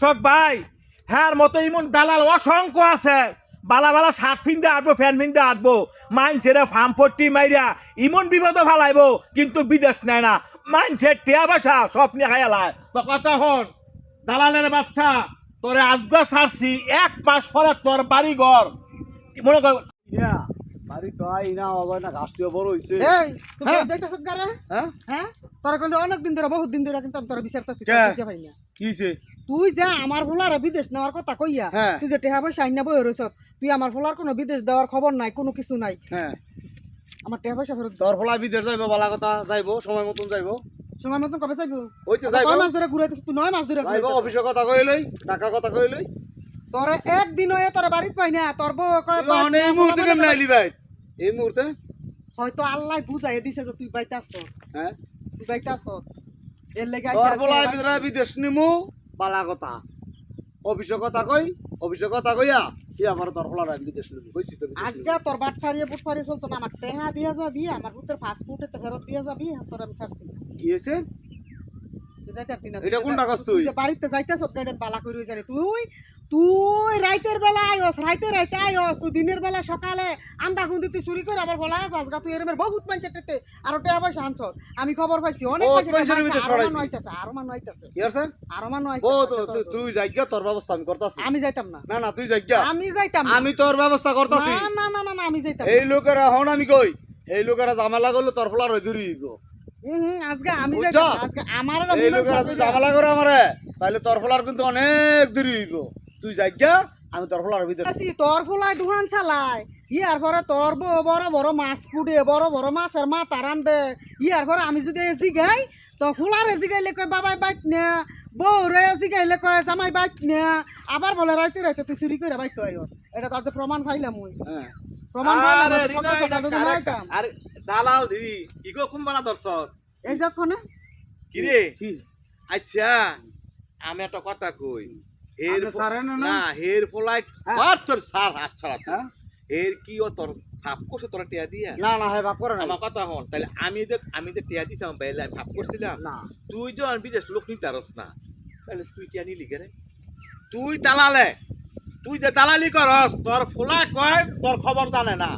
শোক ভাই হ্যার মতো ইমন দালাল অসংখ্য আছে। বালা বালা শার্ট ফিনতে আটবো, ফ্যান ফিনতে আটবো, মাইনছেরে ফার্ম পট্টি মাইরা ইমন বিপদে ফালাইবো, কিন্তু বিদেশ নেয় না। মাইনছের টিয়া বাসা সব নিয়ে খাইয়ালায়। তো কথা হন দালালের বাচ্চা, তোরে আজগা ছাড়ছি, 1 মাস পরে তোর বাড়ি ঘর মনে কর বাড়ি তো আই না হবে না, গাছটিও বড় হইছে। এই তুই যাইতাছ গারে? হ্যাঁ হ্যাঁ তোরা কইলে অনেক দিন ধরে, বহুত দিন ধরে কিন্তু আমি তোরা বিচারতাছি, কে? বুঝতে পারি না। কি হইছে? তুই যে আমার ফুলার বিদেশ নেওয়ার কথা কইয়া, হ্যাঁ। তুই যে টেহা পয়সা আইনা বই রইছ, তুই আমার ফুলার কোনো বিদেশ দেওয়ার খবর নাই, কোনো কিছু নাই। হ্যাঁ, আমার টেহা পয়সা ফেরত দে। তোর ফলা বিদেশ যাইবো, বালা কথা যাইবো, সময় মতন যাইবো। সময় মতন কবে যাইবো? ওইতে যাইবো। 9 মাস ধরে ঘুরাইতেছ তুই, 9 মাস ধরে যাইবো, ঘুরাইতেছ। অফিসের কথা কইলই, টাকা কথা কইলই। তোরে একদিন হয়ে তোরা বাড়িতে পাই না, তোর বউ কয় তুই অনেক এই মুহূর্তে কেমন আইলি ভাই? এই মুহূর্তে? হয়তো আল্লাহ বুঝাই দিছে যে তুই বাইতে আসছ। হ্যাঁ, তুই বাইতে আসছ, এর লাগি তোর আইছে। ফলা বিদেশ নিমু, বালা কথা। অফিসের কথা কই, অফিসের কথা কইয়া কি আবার তোর ফলা বিদেশ নিমু, কইছি তো বিদেশ আজকে নিমু। তোর বাট ফারিয়ে বুট ফারিয়ে চলতো না, আমার টেহা দিয়া যাবি, আমার পুতের পাসপোর্টে তো ফেরত দিয়া যাবি, তোর আমি ছাড়ছি না। কি হইছে? তুই যাইতে পারতি না। এটা কোনটা কস তুই? তুই যে বাড়িতে যাইতেছ গাইডেন বালা কইরই জানি তুই। তুই রাইতের বেলা আইস, রাইতে আইস, তুই দিনের বেলা সকালে আন্দা গুন্দি তুই চুরি করে আবার বলা আস গা, তুই এরমের বহুত পঞ্চায়েতে আরো টাকা পয়সা আনছ। আমি খবর পাইছি অনেক বহুত পয়সা পঞ্চায়েতের ভিতরে সরাইছি। আরো মানুষ আইতাছে। কি হইছে? আরো মানুষ ও আইতাছে। তুই যাইগা, তোর ব্যবস্থা আমি করতাছি। আমি যাইতাম না। না না, তুই যাইগা, আমি যাইতাম না। আমি তোর ব্যবস্থা করতাছি। না না না না না, আমি যাইতাম এই লোকেরা হন আমি কই, এই লোকেরা ঝামেলা করলে তোর ফলার হয়ে দূরে হইব। আজকে আমি বুঝছো? যাইতাম না। আজকে আমার এই লোকেরা যদি ঝামেলা করে আমারে, তাহলে তোর ফলার কিন্তু অনেক দূরে হইব। তুই যাইগা, আমি তোর ফলার ভিতরে। তোর ফুলাই দুহান চালায়, ইয়ার পরে তোর বড় বড় মাছ কুড়ে, বড় বড় মাছের মাথা রান্ধে। ইয়ার পরে আমি যদি এসি গাই, তো ফুলার এসি গাইলে কয় বাবাই বাইক নে, বউরে এসি গাইলে কয় জামাই বাইক নে, আবার বলে রাইতে রাইতে তুই চুরি করে বাইক আইস। এটা তার প্রমাণ পাইলাম মুই, হ্যাঁ, প্রমাণ পাইলাম। আরে সকাল সকাল যদি না আইতাম। আরে দালাল দি কি গো কুম্বালা দর্শক এই যখন কি রে? কি? আচ্ছা আমি একটা কথা কই, এর আপনি ছাড়েন না? না হের ফলাই হ্যাঁ। আর তোর সার হাত ছাড়া হ্যাঁ? এর কি ও তোর ভাব করছে তোরা টিয়া দিয়া? না না, হ্যাঁ বাপ করে না। আমার কথা হন, তাহলে আমি যে টিয়া দিছিলাম বাইলে আমি ভাব করছিলাম না, তুই যে আর বিদেশ লোক নিতে পারস না, তাহলে তুই টিয়া নিলি কেন? তুই দালালে, তুই যে দালালি করস, তোর ফোলা কয় তোর খবর জানে না,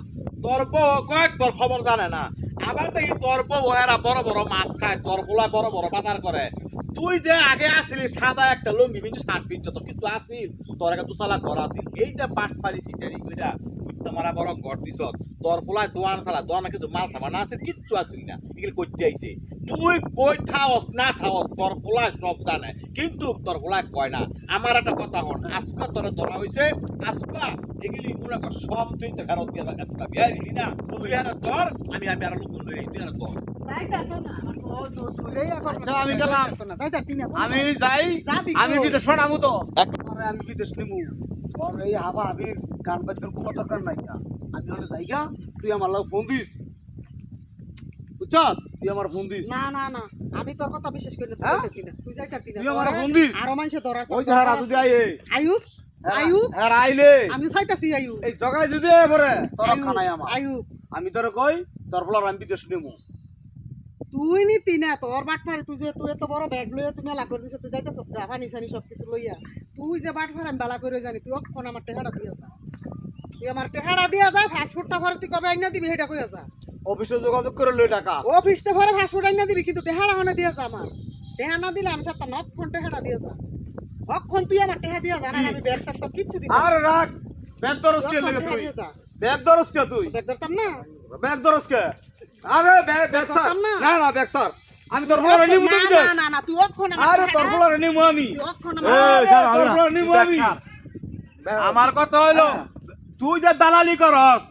তোর বউ কয় তোর খবর জানে না, আবার দেখি তোর বউ এরা বড় বড় মাছ খায়, তোর ফোলা বড় বড় বাজার করে। তুই যে আগে আসিলি সাদা একটা লুঙ্গি পিনছিস, শার্ট পিনছিস, তোর কিছু আসিল, তোর একটা দুসালা ঘর আসিল, এই যে পাট পারি সিটারি কইরা তোমারা বড় ঘর দিছ, তোর ফোলায় দোয়ান চালা, দোয়ানে কিছু মাল সামান আছে, কিচ্ছু আসিল না, এগুলো করতে আইছে। তুই কই থাওস না থাওস, তোর ফোলায় সব জানে, কিন্তু তোর ফোলায় কয় না। আমার একটা কথা হন, আজকা তোরে ধরা হইছে, আজকা এগুলি মনে কর সব তুই তো ফেরত দিয়ে একটা বিয়ার গেলি না, তুই আর ধর, আমি আর লোক লই তুই আর ধর। আচ্ছা, আমি গেলাম। আমি যাই, যাবি আমি কই? বিদেশ পাঠাবো তো। আরে আমি বিদেশ নিমু, তোর এই হাবা হাবির গান বাজনার কোনো দরকার নাই। আমি হলে যাইগা, তুই আমার লাগে ফোন দিস, বুঝছ? তুই আমার ফোন দিস। না না না, আমি তোর কথা বিশ্বাস করি না। তুই হ্যাঁ? যাইতাম না, তুই যাইতাম না। তুই আমার ফোন দিস। আরো মানুষে ধরা ওই যে হ্যাঁ যদি আইয়ে, আয়ুব আয়ুব হ্যাঁ আইলে আমি চাইতাছি আয়ুব এই জগায় যদি পরে তোর খানাই আমার। আয়ুব আমি তোর কই, তোর ফলার আমি বিদেশ নিমু। তুই নিতি না, তোর বাট ফারে তুই যে, তুই এত বড় ব্যাগ লইয়া তুমি মেলা করে দিছ, তুই যাইতাছ গাফা নিছানি সবকিছু লইয়া। তুই যে বাট ফারে আমি বালা করে জানি, তুই অক্ষণ আমার টেহাটা দিয়া যা। তুই আমার টেহাটা দিয়া যা, পাসপোর্টটা ভরে তুই কবে আইনা দিবি সেটা কইয়া যা। অফিসে যোগাযোগ করে লই টাকা। অফিসতে ভরে পাসপোর্ট আইনা দিবি, কিন্তু টেহাটা হনে দিয়া যা আমার। টেহা না দিলে আমি সাথে অক্ষণ টেহাটা দিয়া যা। অক্ষণ তুই আমার টেহা দিয়া যা, না আমি ব্যাগ সাথে কিচ্ছু দিবি আর রাখ, ব্যাগ দরস কে লাগে তুই? দিয়া যা। ব্যাগ দরস কে তুই? ব্যাগ ধরতাম না। ব্যাগ দরস কে? আরে ব্যাগ স্যার, করতাম না। না না ব্যাগ স্যার, আমি তোর ফলার নিমু তো না বিদেশ। না না, তুই অক্ষণ আমার আরে তোর টেহাটা- ফলার নিমু আমি। তুই অক্ষণ এই, আমার তোর ফলার নিমু আমি। আমার কথা হইলো, হ্যাঁ। তুই যে দালালি করস,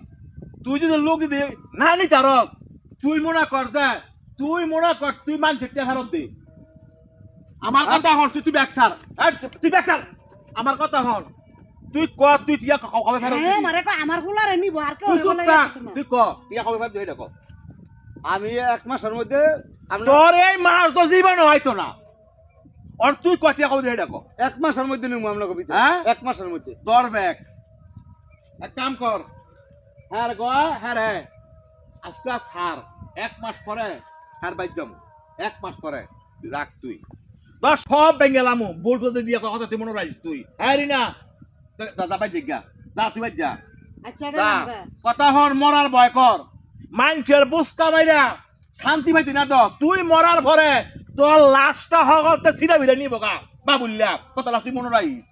তুই যদি লোক দিদি না নিতারস, তুই মনে কর যে, তুই মানুষের টিয়া ফেরত দে। আমার কথা হন, তুই ব্যাকসার, তুই ব্যাকসার, আমার কথা হন, তুই তুই টিয়া কবে ফেরত হ্যাঁ দিবি? মারে কো আমার ফুলারে নিব আর কেউ তুই চুপ বলে থাক, না। তুই টিয়া কবে ফেরত দিবি এটা ক। আমি এক মাসের মধ্যে তোর এই মাস তো জীবন হয়তো না, আর তুই টিয়া কবে দিবি এটা ক। এক মাসের মধ্যে নিমু আমরা কবিতা। হ্যাঁ? এক মাসের মধ্যে। তোর ব্যাগ এক কাম কর, হ্যাঁ গো হ্যাঁ রে, আজকে ছাড়, 1 মাস পরে হ্যাঁ বাইর যাম, 1 মাস পরে রাখ তুই। তোর সব বেঙ্গেলামু বলতো দিয়ে কথা তুই মনে রাখিস তুই হ্যাঁ না দাদা ভাই জিজ্ঞা যা তুই ভাই যা আচ্ছা যা গেলাম গা। কথা হন মরার ভয় কর মানুষের বুঝকা মাইরা শান্তি পাইতি না তো তুই মরার পরে তোর লাশটা হগলতে ছিড়া ভিড়ে নিব গা বাবুল্লা কথা তুই মনে রাখিস